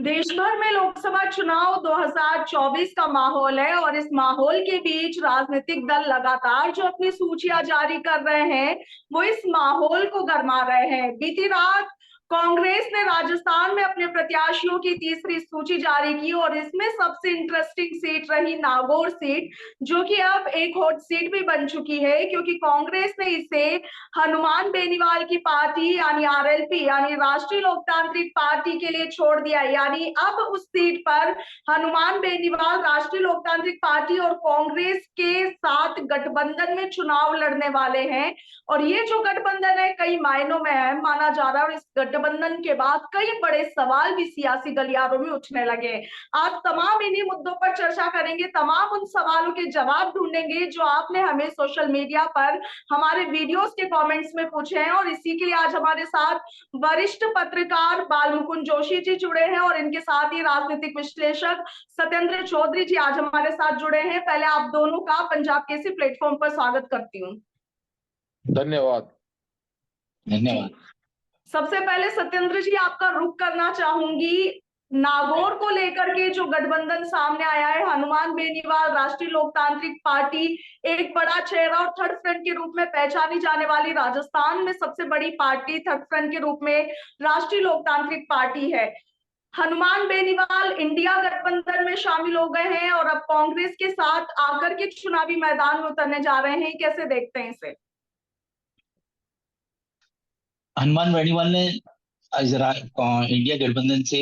देश भर में लोकसभा चुनाव 2024 का माहौल है और इस माहौल के बीच राजनीतिक दल लगातार जो अपनी सूचियां जारी कर रहे हैं वो इस माहौल को गरमा रहे हैं। बीती रात कांग्रेस ने राजस्थान में अपने प्रत्याशियों की तीसरी सूची जारी की और इसमें सबसे इंटरेस्टिंग सीट रही नागौर सीट, जो कि अब एक हॉट सीट भी बन चुकी है क्योंकि कांग्रेस ने इसे हनुमान बेनीवाल की पार्टी यानी आरएलपी यानी राष्ट्रीय लोकतांत्रिक पार्टी के लिए छोड़ दिया। यानी अब उस सीट पर हनुमान बेनीवाल राष्ट्रीय लोकतांत्रिक पार्टी और कांग्रेस के साथ गठबंधन में चुनाव लड़ने वाले हैं। और ये जो गठबंधन है कई मायनों में अहम माना जा रहा है और इस गठबंधन के बाद कई बड़े सवाल भी सियासी गलियारों में उठने लगे। आज तमाम इन्हीं मुद्दों पर चर्चा करेंगे, तमाम उन सवालों के जवाब ढूंढेंगे जो आपने हमें सोशल मीडिया पर हमारे वीडियोस के कमेंट्स में पूछे हैं। और इसी के लिए आज हमारे साथ वरिष्ठ पत्रकार बालमुकुंद जोशी जी जुड़े हैं और इनके साथ ही राजनीतिक विश्लेषक सत्येंद्र चौधरी जी आज हमारे साथ जुड़े हैं। पहले आप दोनों का पंजाब केसरी प्लेटफॉर्म पर स्वागत करती हूँ। धन्यवाद। धन्यवाद। सबसे पहले सत्येंद्र जी आपका रुख करना चाहूंगी, नागौर को लेकर के जो गठबंधन सामने आया है, हनुमान बेनीवाल राष्ट्रीय लोकतांत्रिक पार्टी एक बड़ा चेहरा और थर्ड फ्रंट के रूप में पहचानी जाने वाली राजस्थान में सबसे बड़ी पार्टी थर्ड फ्रंट के रूप में राष्ट्रीय लोकतांत्रिक पार्टी है। हनुमान बेनीवाल इंडिया गठबंधन में शामिल हो गए हैं और अब कांग्रेस के साथ आकर के चुनावी मैदान में उतरने जा रहे हैं। कैसे देखते हैं इसे? हनुमान बेनीवाल ने जरा इंडिया गठबंधन से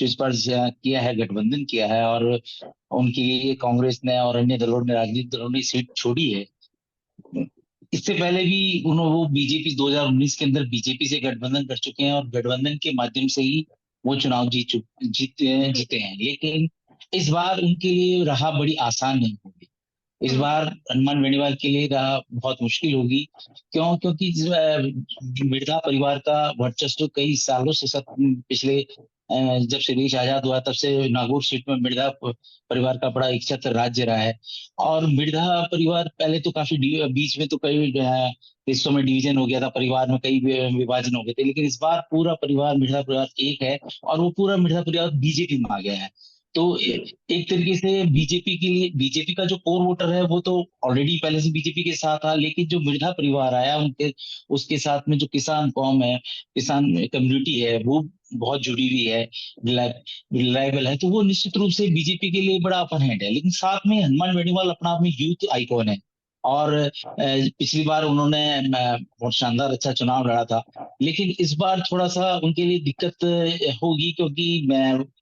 स्पर्श किया है, गठबंधन किया है और उनके लिए कांग्रेस ने और अन्य दलों ने, राजनीतिक दलों ने सीट छोड़ी है। इससे पहले भी वो बीजेपी 2019 के अंदर बीजेपी से गठबंधन कर चुके हैं और गठबंधन के माध्यम से ही वो चुनाव जीते हैं। लेकिन इस बार उनके लिए राह बड़ी आसान नहीं होगी। इस बार हनुमान बेनीवाल के लिए राह बहुत मुश्किल होगी। क्योंकि मिर्जा परिवार का वर्चस्व कई सालों से पिछले जब से देश आजाद हुआ तब से नागौर सीट में मिर्जा परिवार का बड़ा एकछत्र राज्य रहा है। और मिर्जा परिवार पहले तो काफी बीच में तो कई हिस्सों में डिवीजन हो गया था, परिवार में कई विभाजन हो गए थे, लेकिन इस बार पूरा परिवार मिर्जा परिवार एक है और वो पूरा मिर्जा परिवार बीजेपी में आ गया है। तो एक तरीके से बीजेपी के लिए, बीजेपी का जो कोर वोटर है वो तो ऑलरेडी पहले से बीजेपी के साथ था, लेकिन जो मिर्जा परिवार आया उनके उसके साथ में जो किसान कौम है, किसान कम्युनिटी है, वो बहुत जुड़ी हुई है, रिलायबल है, तो वो निश्चित रूप से बीजेपी के लिए बड़ा अपर हैंड है। लेकिन साथ में हनुमान बेनीवाल अपना आप में यूथ आइकॉन है और पिछली बार उन्होंने बहुत शानदार अच्छा चुनाव लड़ा था। लेकिन इस बार थोड़ा सा उनके लिए दिक्कत होगी क्योंकि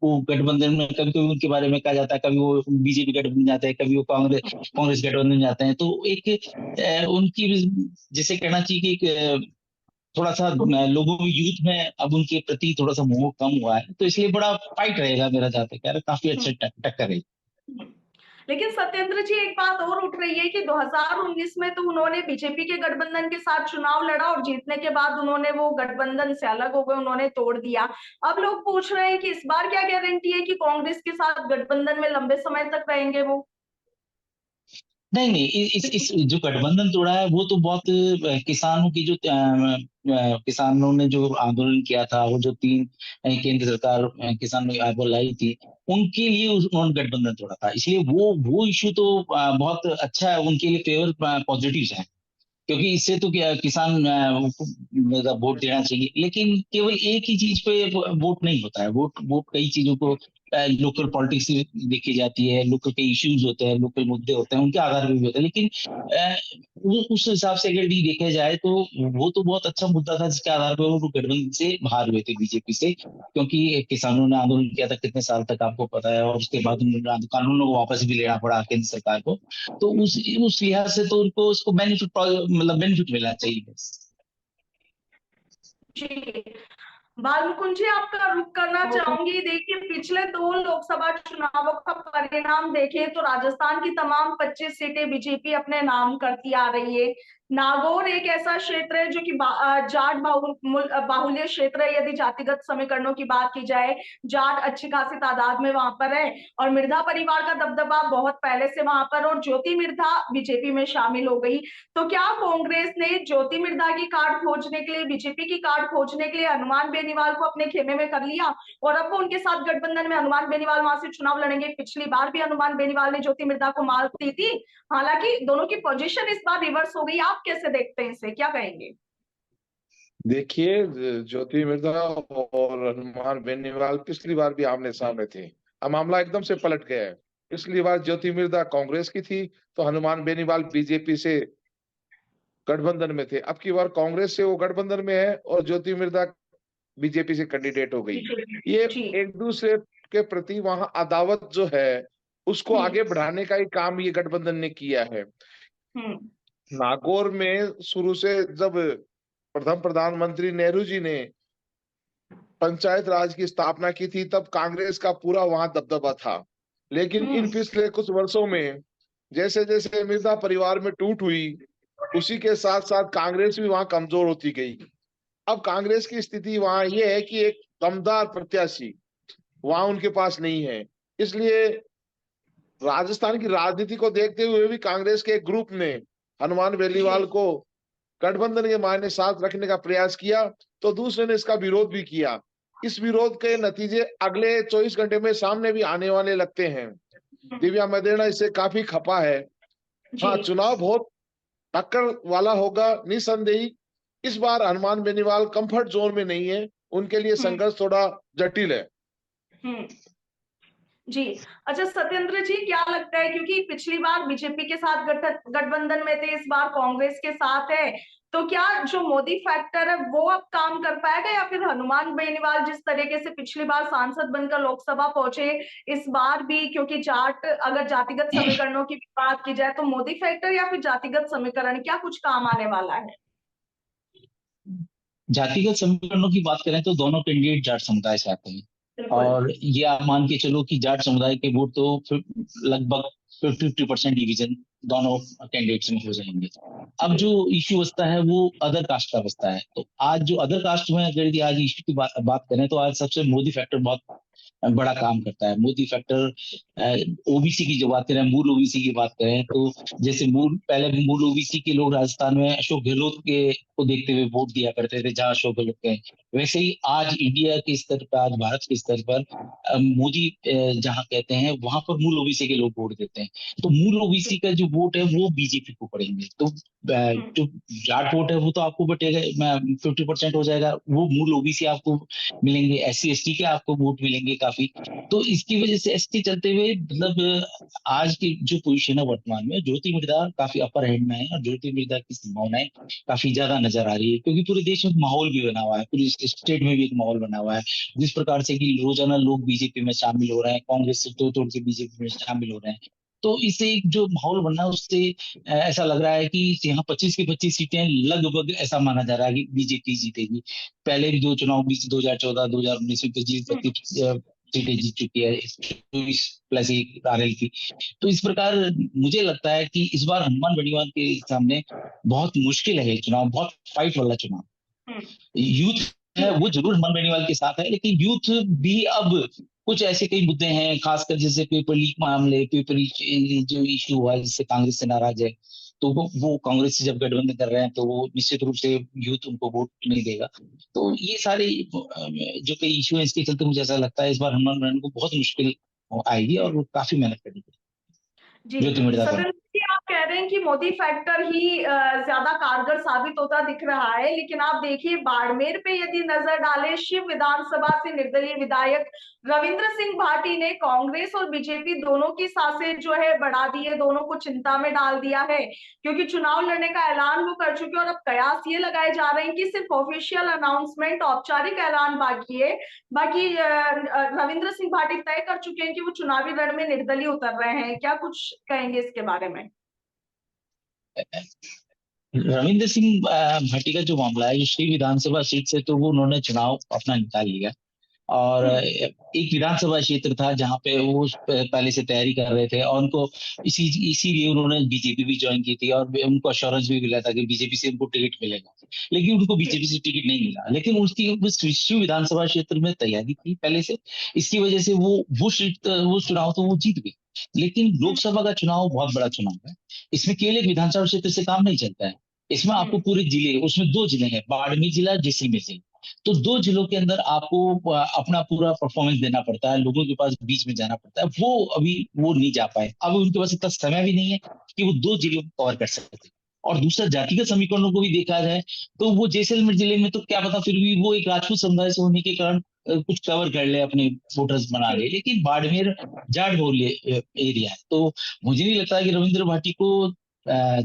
वो गठबंधन में कभी कभी उनके बारे में कहा जाता है, कभी वो बीजेपी गठबंधन जाते हैं, कभी वो कांग्रेस गठबंधन जाते हैं। तो एक उनकी जैसे कहना चाहिए कि थोड़ा सा लोगों में, यूथ में अब उनके प्रति थोड़ा सा मोह कम हुआ है, तो इसलिए बड़ा फाइट रहेगा मेरा जाते कह रहा, काफी अच्छा टक्कर है। लेकिन सत्येंद्र जी एक बात और उठ रही है कि 2019 में तो उन्होंने बीजेपी के गठबंधन के साथ चुनाव लड़ा और जीतने के बाद उन्होंने वो गठबंधन से अलग हो गए, उन्होंने तोड़ दिया। अब लोग पूछ रहे हैं कि इस बार क्या गारंटी है कि कांग्रेस के साथ गठबंधन में लंबे समय तक रहेंगे वो? नहीं नहीं, इस जो गठबंधन तोड़ा है वो तो बहुत किसानों की जो किसानों ने जो आंदोलन किया था, वो जो तीन केंद्र सरकार किसान वो लाई थी, उनके लिए उन्होंने गठबंधन तोड़ा था। इसलिए वो इश्यू तो बहुत अच्छा है, उनके लिए फेवर पॉजिटिव है, क्योंकि इससे तो क्या किसान मतलब वोट देना चाहिए। लेकिन केवल एक ही चीज पे वोट नहीं होता है, वोट वोट कई चीजों को, लोकल पॉलिटिक्स देखी जाती है, लोकल के इश्यूज होते हैं, लोकल मुद्दे होते हैं, उनके आधार पर भी होते हैं। लेकिन उस हिसाब से अगर भी देखा जाए तो वो तो बहुत अच्छा मुद्दा था जिसके आधार पर वो गठबंधन से बाहर हुए थे बीजेपी से, क्योंकि किसानों ने आंदोलन किया था कितने साल तक आपको पता है, और उसके बाद उन्होंने कानूनों को वापस भी लेना पड़ा केंद्र सरकार को। तो उस लिहाज से तो उनको उसको बेनिफिट, मतलब बेनिफिट मिलना चाहिए बस। जी, बालमुकुंद जी आपका रुख करना चाहूंगी। देखिए, पिछले 2 लोकसभा चुनावों का परिणाम देखें तो राजस्थान की तमाम 25 सीटें बीजेपी अपने नाम करती आ रही है। नागौर एक ऐसा क्षेत्र है जो कि जाट बाहुल्य क्षेत्र है। यदि जातिगत समीकरणों की बात की जाए, जाट अच्छी खासी तादाद में वहां पर है और मिर्धा परिवार का दबदबा बहुत पहले से वहां पर, और ज्योति मिर्धा बीजेपी में शामिल हो गई। तो क्या कांग्रेस ने ज्योति मिर्धा की कार्ड खोजने के लिए, बीजेपी की कार्ड खोजने के लिए हनुमान बेनीवाल को अपने खेमे में कर लिया और अब वो उनके साथ गठबंधन में हनुमान बेनीवाल वहां से चुनाव लड़ेंगे। पिछली बार भी हनुमान बेनीवाल ने ज्योति मिर्धा को मात दी थी, हालांकि दोनों की पोजीशन इस बार रिवर्स हो गई। आप कैसे देखते हैं इसे, क्या कहेंगे? देखिए, ज्योति मिर्धा और हनुमान बेनीवाल पिछली बार भी आमने सामने थे। अब मामला एकदम से पलट गया है। पिछली बार ज्योति मिर्धा कांग्रेस की थी तो हनुमान बेनीवाल बीजेपी से गठबंधन में थे। अब की बार कांग्रेस से वो गठबंधन में है और ज्योति मिर्धा बीजेपी से कैंडिडेट हो गई। ये जी। एक दूसरे के प्रति वहां अदावत जो है उसको आगे बढ़ाने का ही काम ये गठबंधन ने किया है। हम्म। नागौर में शुरू से जब प्रथम प्रधानमंत्री नेहरू जी ने पंचायत राज की स्थापना की थी तब कांग्रेस का पूरा वहां दबदबा था। लेकिन इन पिछले कुछ वर्षों में जैसे जैसे मिर्जा परिवार में टूट हुई उसी के साथ साथ कांग्रेस भी वहां कमजोर होती गई। अब कांग्रेस की स्थिति वहां ये है कि एक दमदार प्रत्याशी वहां उनके पास नहीं है। इसलिए राजस्थान की राजनीति को देखते हुए भी कांग्रेस के एक ग्रुप ने हनुमान बेनीवाल को गठबंधन के मायने साथ रखने का प्रयास किया तो दूसरे ने इसका विरोध भी किया। इस विरोध के नतीजे अगले 24 घंटे में सामने भी आने वाले लगते हैं। दिव्या मदेरणा इससे काफी खपा है। हाँ, चुनाव बहुत टक्कर वाला होगा निसंदेही। इस बार हनुमान बेनीवाल कंफर्ट जोन में नहीं है, उनके लिए संघर्ष थोड़ा जटिल है। जी। अच्छा सत्येंद्र जी, क्या लगता है, क्योंकि पिछली बार बीजेपी के साथ गठबंधन में थे, इस बार कांग्रेस के साथ है, तो क्या जो मोदी फैक्टर है वो अब काम कर पाएगा या फिर हनुमान बेनीवाल जिस तरीके से पिछली बार सांसद बनकर लोकसभा पहुंचे, इस बार भी, क्योंकि अगर जातिगत समीकरणों की बात की जाए तो मोदी फैक्टर या फिर जातिगत समीकरण क्या कुछ काम आने वाला है? जातिगत समीकरणों की बात करें तो दोनों कैंडिडेट जाट समुदाय से आते हैं और ये आप मान के चलो कि जाट समुदाय के वोट तो लगभग 50% डिवीजन दोनों कैंडिडेट्स में हो जाएंगे। अब जो इश्यू बचता है वो अदर कास्ट का बचता है। तो आज जो अदर कास्ट में अगर आज इश्यू की बात करें तो आज सबसे मोदी फैक्टर बहुत बड़ा काम करता है। मोदी फैक्टर ओबीसी की जो बात करें, मूल ओबीसी की बात करें तो जैसे पहले मूल ओबीसी के लोग राजस्थान में अशोक गहलोत के को देखते हुए वोट दिया करते थे जहां अशोक गहलोत के, वैसे ही आज इंडिया के स्तर पर, आज भारत के स्तर पर मोदी जहां कहते हैं वहां पर मूल ओबीसी के लोग वोट देते हैं। तो मूल ओबीसी का जो वोट है वो बीजेपी को पड़ेंगे। तो जो जाट वोट है वो तो आपको बटेगा, 50% हो जाएगा, वो मूल ओबीसी आपको मिलेंगे, SC ST के आपको वोट मिलेंगे काफी। तो इसकी वजह से इसके चलते हुए मतलब आज की जो पोजीशन है वर्तमान में, ज्योति मिर्धा काफी अपर हैंड में है और ज्योति मिर्धा की संभावनाएं काफी ज्यादा नजर आ रही है क्योंकि पूरे देश में माहौल भी बना हुआ है, पूरे स्टेट में भी एक माहौल बना हुआ है जिस प्रकार से कि रोजाना लोग बीजेपी में शामिल हो रहे हैं, कांग्रेस से तोड़ के बीजेपी में शामिल हो रहे हैं। तो इससे एक जो माहौल बनना है उससे ऐसा लग रहा है कि यहाँ 25 की 25 सीटें लगभग ऐसा माना जा रहा है कि बीजेपी जीतेगी। पहले भी दो चुनाव 2014 2019 में 25 सीटें जीत चुकी है, 24+1 RL की। तो इस प्रकार मुझे लगता है कि इस बार हनुमान बेनीवाल के सामने बहुत मुश्किल है चुनाव, बहुत फाइट वाला चुनाव। यूथ है वो जरूर हनुमान बेनीवाल के साथ है, लेकिन यूथ भी अब कुछ ऐसे कई मुद्दे हैं, खासकर जैसे पेपर लीक मामले, पेपर लीक जो इश्यू हुआ जिससे कांग्रेस से नाराज है, तो वो कांग्रेस से जब गठबंधन कर रहे हैं तो वो निश्चित रूप से यूथ उनको वोट नहीं देगा। तो ये सारे जो कई इश्यू है इसके चलते मुझे ऐसा लगता है इस बार हनुमान बेनीवाल को बहुत मुश्किल आएगी और वो काफी मेहनत करनी पड़ेगी। जी सत्येंद्र जी, आप कह रहे हैं कि मोदी फैक्टर ही ज्यादा कारगर साबित होता दिख रहा है, लेकिन आप देखिए बाड़मेर पे यदि नजर डालें, शिव विधानसभा से निर्दलीय विधायक रविंद्र सिंह भाटी ने कांग्रेस और बीजेपी दोनों की सांसें जो है बढ़ा दी है, दोनों को चिंता में डाल दिया है क्योंकि चुनाव लड़ने का ऐलान वो कर चुके हैं और अब कयास ये लगाए जा रहे हैं कि सिर्फ ऑफिशियल अनाउंसमेंट, औपचारिक ऐलान बाकी है। बाकी रविंद्र सिंह भाटी तय कर चुके हैं कि वो चुनावी रण में निर्दलीय उतर रहे हैं। क्या कुछ कहेंगे इसके बारे में? रविंद्र सिंह भाटी का जो मामला है, श्री विधानसभा सीट से तो वो उन्होंने चुनाव अपना निकाल लिया और एक विधानसभा क्षेत्र था जहां पे वो पहले से तैयारी कर रहे थे और उनको इसीलिए उन्होंने बीजेपी भी ज्वाइन की थी और उनको अश्योरेंस भी मिला था कि बीजेपी से उनको टिकट मिलेगा, लेकिन उनको बीजेपी से टिकट नहीं मिला। लेकिन उसकी उस विधानसभा क्षेत्र में तैयारी थी पहले से, इसकी वजह से वो चुनाव तो वो जीत गई। लेकिन लोकसभा का चुनाव बहुत बड़ा चुनाव है, इसमें केवल एक विधानसभा क्षेत्र से काम नहीं चलता है, इसमें आपको पूरे जिले, उसमें 2 जिले हैं, बाड़मेर जिला, जैसलमेर जिला, तो 2 जिलों के अंदर आपको अपना पूरा परफॉर्मेंस देना पड़ता है, लोगों के पास बीच में जाना पड़ता है, वो अभी वो नहीं जा पाए। अब उनके पास इतना समय भी नहीं है कि वो 2 जिलों को कवर कर सके। और दूसरा, जातिगत समीकरणों को भी देखा जाए तो वो जैसलमेर जिले में तो क्या पता फिर भी वो एक राजपूत समुदाय से होने के कारण कुछ कवर कर ले, अपने वोटर्स बना ले, लेकिन बाड़मेर जाट बहुल एरिया है, तो मुझे नहीं लगता कि रविंद्र भाटी को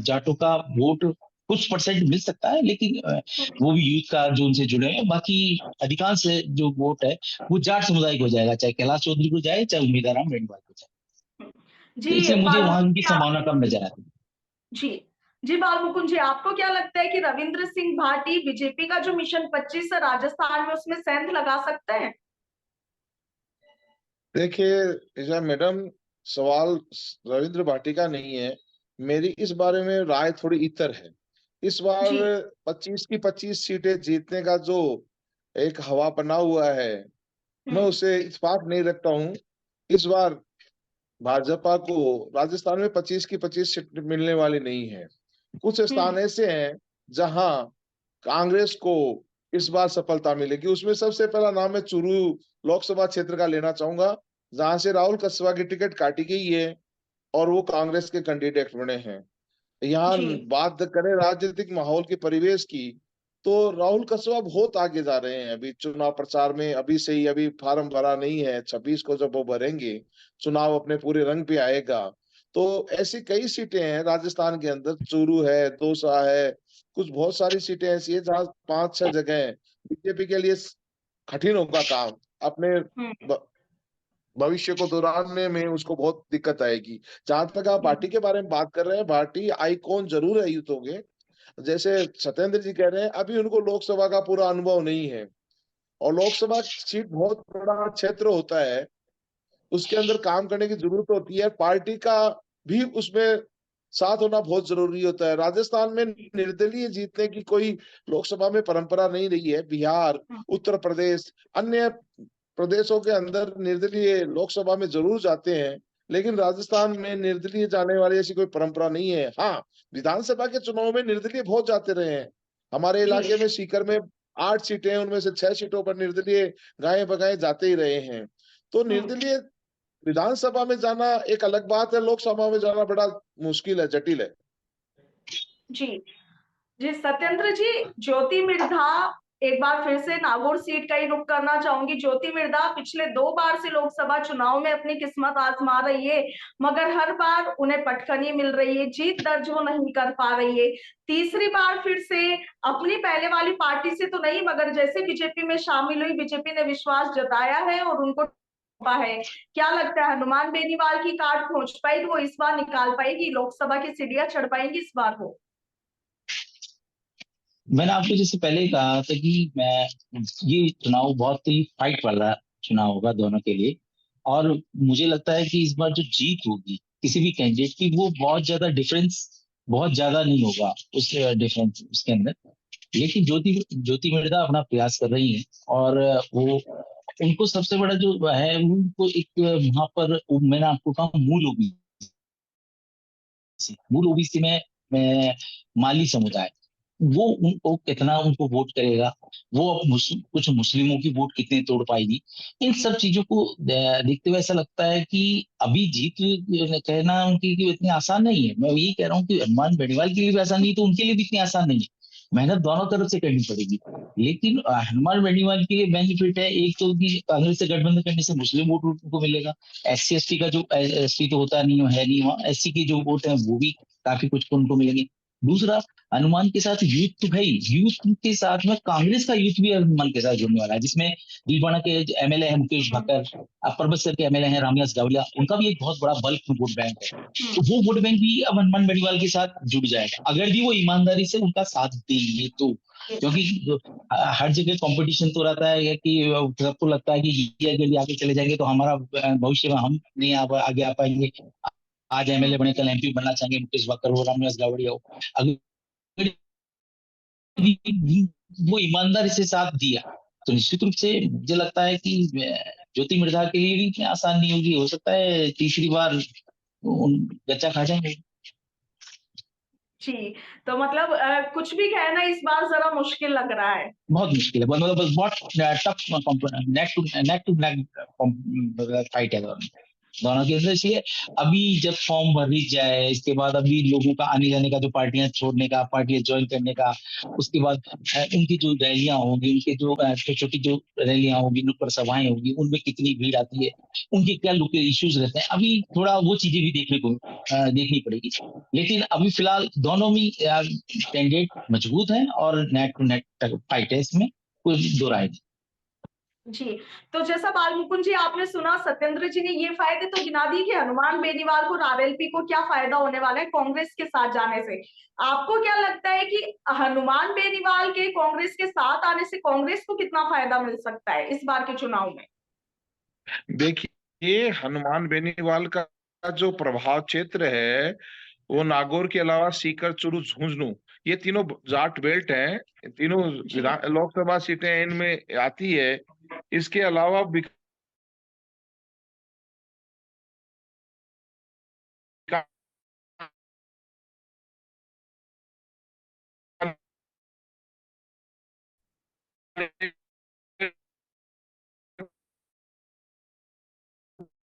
जाटों का वोट कुछ परसेंट मिल सकता है, लेकिन वो भी यूथ का जो उनसे जुड़े हैं, बाकी अधिकांश जो वोट है वो जाट समुदाय को जाएगा, चाहे कैलाश चौधरी को जाए चाहे उम्मीदवार रेणुवाल को जाए। तो जी इसलिए मुझे वहां उनकी बालमुकुंद संभावना कम नजर आती है। जी जी बालमुकुंद जी, आपको क्या लगता है कि रविंद्र सिंह भाटी बीजेपी का जो मिशन 25 है राजस्थान में, उसमें सेंध लगा सकते हैं? देखिए ईशा मैडम, सवाल रविंद्र भाटी का नहीं है। मेरी इस बारे में राय थोड़ी इतर है। इस बार जी 25 की 25 सीटें जीतने का जो एक हवा बना हुआ है, मैं उसे इत्तेफाक नहीं रखता हूँ। इस बार भाजपा को राजस्थान में 25 की 25 सीट मिलने वाली नहीं है। कुछ स्थान ऐसे हैं जहां कांग्रेस को इस बार सफलता मिलेगी। उसमें सबसे पहला नाम मैं चूरू लोकसभा क्षेत्र का लेना चाहूंगा, जहां से राहुल कसवा की टिकट काटी गई है और वो कांग्रेस के कैंडिडेट बने हैं। यहाँ जी बात करें राजनीतिक माहौल के परिवेश की, तो राहुल कसवा बहुत आगे जा रहे हैं अभी चुनाव प्रचार में। अभी से ही, अभी फार्म भरा नहीं है, 26 को जब वो भरेंगे चुनाव अपने पूरे रंग पे आएगा। तो ऐसी कई सीटें हैं राजस्थान के अंदर, चूरू है, दौसा है, कुछ बहुत सारी सीटें ऐसी है जहाँ 5-6 जगह बीजेपी के लिए कठिन होगा काम। अपने भविष्य को दोहराने में उसको बहुत दिक्कत आएगी। जहां तक आप भाटी के बारे में बात कर रहे हैं, भाटी आइकॉन जरूर है यूथों के। जैसे सत्येंद्र जी कह रहे हैं, अभी उनको लोकसभा का पूरा अनुभव नहीं है, और लोकसभा सीट बहुत बड़ा क्षेत्र होता है, उसके अंदर काम करने की जरूरत होती है। पार्टी का भी उसमें साथ होना बहुत जरूरी होता है। राजस्थान में निर्दलीय जीतने की कोई लोकसभा में परंपरा नहीं रही है। बिहार, उत्तर प्रदेश, अन्य प्रदेशों के अंदर निर्दलीय लोकसभा में जरूर जाते हैं, लेकिन राजस्थान में निर्दलीय जाने वाली ऐसी कोई परंपरा नहीं है। हाँ, विधानसभा के चुनाव में निर्दलीय बहुत जाते रहे हैं। हमारे इलाके में सीकर में 8 सीटें हैं, उनमें से 6 सीटों पर निर्दलीय गाये बगाए जाते ही रहे हैं। तो निर्दलीय विधानसभा में जाना एक अलग बात है, लोकसभा में जाना बड़ा मुश्किल है, जटिल है। जी जी सत्येंद्र जी, ज्योति मिर्धा, एक बार फिर से नागौर सीट का ही रुख करना चाहूंगी। ज्योति मिर्धा पिछले 2 बार से लोकसभा चुनाव में अपनी किस्मत आजमा रही है, मगर हर बार उन्हें पटखनी मिल रही है, जीत दर्ज वो नहीं कर पा रही है। तीसरी बार फिर से अपनी पहले वाली पार्टी से तो नहीं, मगर जैसे बीजेपी में शामिल हुई, बीजेपी ने विश्वास जताया है और उनको है। क्या लगता है, हनुमान बेनीवाल की कार्ड पहुंच पाएगी, वो इस बार निकाल पाएगी, लोकसभा की सीढ़ियां चढ़ पाएंगी इस बार वो? मैंने आपको जैसे पहले ही कहा था कि मैं ये चुनाव बहुत ही फाइट वाला चुनाव होगा दोनों के लिए, और मुझे लगता है कि इस बार जो जीत होगी किसी भी कैंडिडेट की, वो बहुत ज्यादा डिफरेंस बहुत ज्यादा नहीं होगा उस डिफरेंस उसके अंदर। लेकिन ज्योति ज्योति मिर्धा अपना प्रयास कर रही है, और वो उनको सबसे बड़ा जो है, उनको एक वहां पर मैंने आपको कहा मूल ओबीसी में माली समुदाय, वो उनको कितना उनको वोट करेगा, वो अब कुछ मुस्लिमों की वोट कितने तोड़ पाएगी, इन सब चीजों को देखते हुए ऐसा लगता है कि अभी जीत कहना उनकी कि इतनी आसान नहीं है। मैं यही कह रहा हूँ कि हनुमान बेनीवाल के लिए भी आसान नहीं, तो उनके लिए भी इतनी आसान नहीं है। मेहनत दोनों तरफ से करनी पड़ेगी। लेकिन हनुमान बेनीवाल के लिए बेनिफिट है एक तो कि कांग्रेस से गठबंधन करने से मुस्लिम वोट उनको मिलेगा। SC ST का जो ST तो होता नहीं है नहीं, वहाँ SC के जो वोट है वो भी काफी कुछ उनको मिलेंगे। दूसरा, हनुमान के साथ यूथ तो है ही, यूथ के साथ में कांग्रेस का यूथ भी हनुमान के साथ जुड़ने वाला है, जिसमें भीलवाड़ा के MLA है मुकेश भाकर, परबतसर के MLA है रामविलास गावलिया, उनका भी एक बहुत बड़ा बल्क वोट बैंक है। तो वो वोट बैंक भी अब हनुमान बेनीवाल के साथ जुड़ जाएगा, अगर भी वो ईमानदारी से उनका साथ देंगे तो। क्योंकि हर जगह कंपटीशन तो रहता है कि सबको लगता है कि ये अगर आगे चले जाएंगे तो हमारा भविष्य में हम नहीं आगे आ पाएंगे। आज MLA बने, कल MP बनना चाहेंगे, मुकेश भाकर हो, रामविलास गावड़िया हो, अगर वो ईमानदारी से साथ दिया तो निश्चित रूप से मुझे लगता है कि ज्योति मिर्धा के लिए भी इतनी आसान नहीं होगी, हो सकता है तीसरी बार गच्चा खा जाएंगे। जी, तो मतलब कुछ भी कहना इस बार जरा मुश्किल लग रहा है। बहुत मुश्किल है, मतलब बहुत tough neck to neck fight है दोनों की वजह से। अभी जब फॉर्म भरी जाए, इसके बाद अभी लोगों का आने जाने का, जो पार्टियां छोड़ने का, पार्टियां ज्वाइन करने का, उसके बाद उनकी जो रैलियां होंगी, उनके जो छोटी छोटी जो रैलियां होंगी, नुक्कड़ सभाएं होंगी, उनमें कितनी भीड़ आती है, उनके क्या लोग इश्यूज रहते हैं, अभी थोड़ा वो चीजें भी देखनी पड़ेगी। लेकिन अभी फिलहाल दोनों में कैंडिडेट मजबूत है और नेक टू नेक फाइट है, इसमें कोई दो राय नहीं। जी, तो जैसा बाल मुकुंद जी आपने सुना, सत्येंद्र जी ने ये फायदे तो गिना दिए कि हनुमान बेनीवाल को और आरएलपी को क्या फायदा होने वाला है कांग्रेस के साथ जाने से। आपको क्या लगता है कि हनुमान बेनीवाल के कांग्रेस के साथ आने से कांग्रेस को कितना फायदा मिल सकता है इस बार के चुनाव में? देखिए, हनुमान बेनीवाल का जो प्रभाव क्षेत्र है वो नागौर के अलावा सीकर, चुरू, झुंझुनू, ये तीनों जाट बेल्ट हैं। तीनों जी, लोकसभा सीटें इनमें आती है। इसके अलावा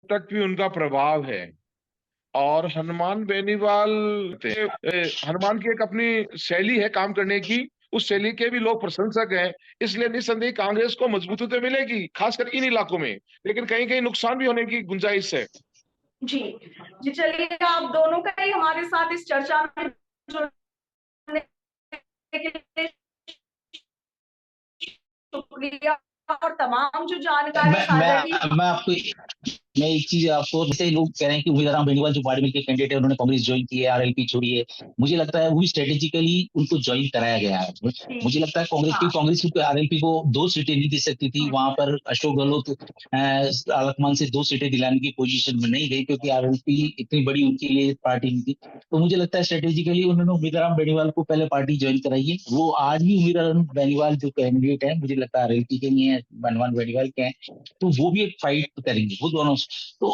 तक भी उनका प्रभाव है। और हनुमान बेनीवाल हनुमान की एक अपनी शैली है काम करने की, उस शैली के भी लोग प्रशंसक हैं। इसलिए निस्संदेह कांग्रेस को मजबूती तो मिलेगी, खासकर इन इलाकों में, लेकिन कहीं कहीं नुकसान भी होने की गुंजाइश है। जी, जी, चलिए आप दोनों का ही हमारे साथ इस चर्चा में जुड़ने के लिए शुक्रिया, और तमाम जो जानकारी साझा की। मैं आपको मैं एक चीज आपको, जैसे लोग कह रहे हैं कि उम्मीदवार बेनीवाल जो पार्टी के कैंडिडेट है, उन्होंने कांग्रेस ज्वाइन की है, आरएलपी छोड़ी है, मुझे लगता है वो भी स्ट्रेटेजिकली उनको ज्वाइन कराया गया है। मुझे लगता है हाँ, कांग्रेस की आरएलपी को 2 सीटें नहीं दे सकती थी, वहां पर अशोक गहलोत अलकमान से 2 सीटें दिलाने की पोजीशन में नहीं गई, क्योंकि आरएलपी इतनी बड़ी उनके लिए पार्टी नहीं थी। तो मुझे लगता है स्ट्रेटेजिकली उन्होंने उम्मीदवार बेनीवाल को पहले पार्टी ज्वाइन कराई है। वो आज भी उम्मीदवार बेनीवाल जो कैंडिडेट है, मुझे लगता है आरएलपी के नहीं है, हनुमान बेनीवाल के हैं, तो वो भी एक फाइट करेंगे वो दोनों। तो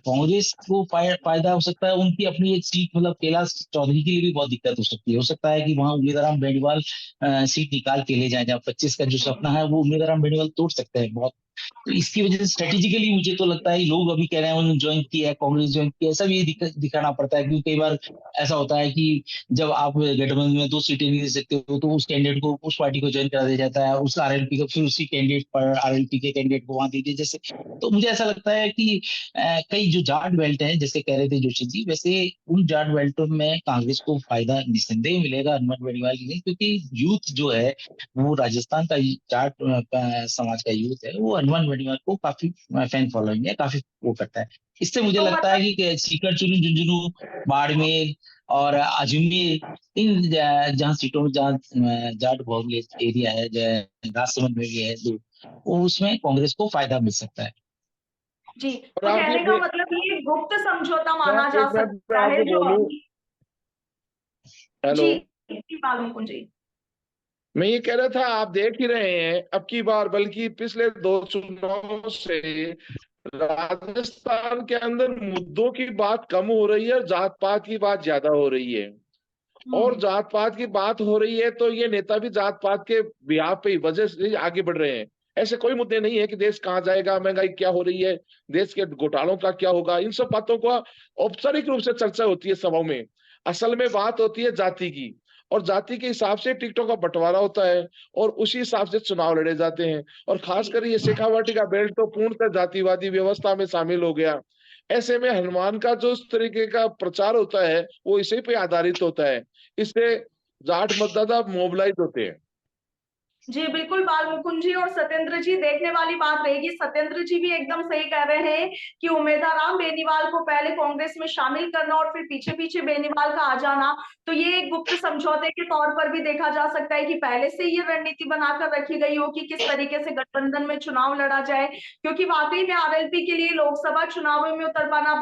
कांग्रेस को फायदा हो सकता है, उनकी अपनी एक सीट, मतलब कैलाश चौधरी के लिए भी बहुत दिक्कत हो सकती है। हो सकता है कि वहां उम्मीदवार बेनीवाल सीट निकाल के ले जाए, जहाँ 25 का जो सपना है वो उम्मीदवार बेनीवाल तोड़ सकते हैं बहुत। तो इसकी वजह से स्ट्रेटेजिकली मुझे तो लगता है लोग अभी कह रहे हैं उन्होंने ज्वाइन किया है, कांग्रेस ज्वाइन किया है, सब ये दिखाना पड़ता है, क्योंकि कई बार ऐसा होता है कि जब आप गठबंधन में 2 सीटें नहीं दे सकते हो, तो उस कैंडिडेट को, उस पार्टी को ज्वाइन करा दिया जाता है, उस आरएलपी को, फिर उसी कैंडिडेट पर आरएलपी के कैंडिडेट को वहां दे दिए जैसे। तो मुझे ऐसा लगता है कि कई जो जाट बेल्ट हैं, जैसे कह रहे थे जोशी जी, वैसे उन जाट बेल्टों में कांग्रेस को फायदा निस्संदेह मिलेगा हनुमान बेनीवाल के लिए, क्योंकि यूथ जो है वो राजस्थान का जाट समाज का यूथ है, वो हनुमान बेनीवाल को काफी फैन फॉलोइंग है, काफी वो करता है। इससे मुझे तो लगता है मतलब कि सीकर, चुरू, झुंझुनू, बाड़मेर और अजमेर, इन जहाँ सीटों में, जहाँ जाट बहुल एरिया है, राजसमंद में भी है, तो उसमें कांग्रेस को फायदा मिल सकता है। जी, और तो आप कहने का मतलब ये गुप्त समझौता मैं माना जा एक मिनट में सकता है आपको जो बोलूं। अभी। हेलो, जी, जी, बाल मुकुंद जी। मैं ये कह रहा था, आप देख ही रहे हैं अब की बार, बल्कि पिछले 2 चुनाव से राजस्थान के अंदर मुद्दों की बात कम हो रही है और जात पात की बात ज्यादा हो रही है। और हम्म, जात पात की बात हो रही है तो ये नेता भी जात पात के बिहार पे वजह से आगे बढ़ रहे हैं। ऐसे कोई मुद्दे नहीं है कि देश कहाँ जाएगा, महंगाई क्या हो रही है, देश के घोटालों का क्या होगा, इन सब बातों का औपचारिक रूप से चर्चा होती है सभाओं में। असल में बात होती है जाति की, और जाति के हिसाब से टिकटों का बंटवारा होता है, और उसी हिसाब से चुनाव लड़े जाते हैं। और जी, खासकर ये शेखावाटी का बेल्ट तो पूर्णतः जातिवादी व्यवस्था में शामिल हो गया। ऐसे में हनुमान का जो इस तरीके का प्रचार होता है वो इसी पे आधारित होता है। इससे जाट मतदाता मोबिलाइज होते हैं। जी, बिल्कुल बाल मुकुंद जी और सत्येंद्र जी, देखने वाली बात रहेगी। सत्येंद्र जी भी एकदम सही कह रहे हैं कि उम्मीदवार बेनीवाल को पहले कांग्रेस में शामिल करना और फिर पीछे पीछे बेनीवाल का आ जाना, तो ये एक गुप्त समझौते के तौर पर भी देखा जा सकता है कि पहले से ये रणनीति बनाकर रखी गई हो कि किस तरीके से गठबंधन में चुनाव लड़ा जाए, क्योंकि वाकई में आरएलपी के लिए लोकसभा चुनावों में उतर पाना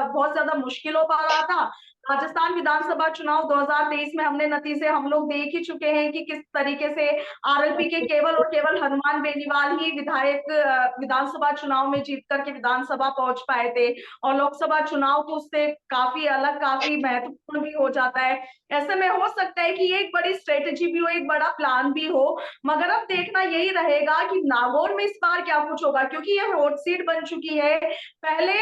बहुत ज्यादा मुश्किल हो पा रहा था। राजस्थान विधानसभा चुनाव 2023 में हमने नतीजे हम लोग देख ही चुके हैं कि किस तरीके से आरएलपी के केवल और केवल हनुमान बेनीवाल ही विधायक विधानसभा चुनाव में जीत करके विधानसभा पहुंच पाए थे, और लोकसभा चुनाव तो उससे काफी अलग, काफी महत्वपूर्ण भी हो जाता है। ऐसे में हो सकता है कि ये एक बड़ी स्ट्रेटेजी भी हो, एक बड़ा प्लान भी हो, मगर अब देखना यही रहेगा कि नागौर में इस बार क्या कुछ होगा, क्योंकि ये हॉट सीट बन चुकी है। पहले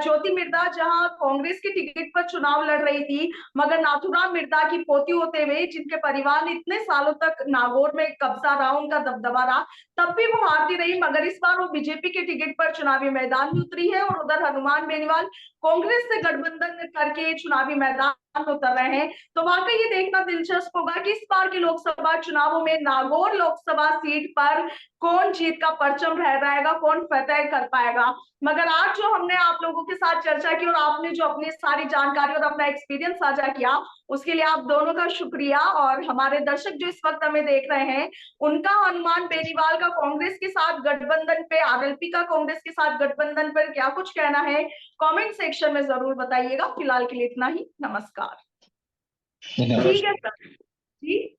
ज्योति मिर्धा जहां कांग्रेस के टिकट पर चुनाव लड़ रही थी, मगर नाथूराम मिर्धा की पोती होते हुए, जिनके परिवार ने इतने सालों तक नागौर में कब्जा रहा, उनका दबदबा रहा, तब भी वो हारती रही, मगर इस बार वो बीजेपी के टिकट पर चुनावी मैदान में उतरी है, और उधर हनुमान बेनीवाल कांग्रेस से गठबंधन करके चुनावी मैदान उतर रहे हैं। तो वाकई ये देखना दिलचस्प होगा कि इस बार के लोकसभा चुनावों में नागौर लोकसभा सीट पर कौन जीत का परचम लहराएगा, कौन फतह कर पाएगा। मगर आज जो हमने आप लोगों के साथ चर्चा की और आपने जो अपनी सारी जानकारी और अपना एक्सपीरियंस साझा किया, उसके लिए आप दोनों का शुक्रिया। और हमारे दर्शक जो इस वक्त हमें देख रहे हैं, उनका हनुमान बेनीवाल का कांग्रेस के साथ गठबंधन पे, आरएलपी का कांग्रेस के साथ गठबंधन पर क्या कुछ कहना है, कमेंट सेक्शन में जरूर बताइएगा। फिलहाल के लिए इतना ही, नमस्कार। ठीक है सर जी।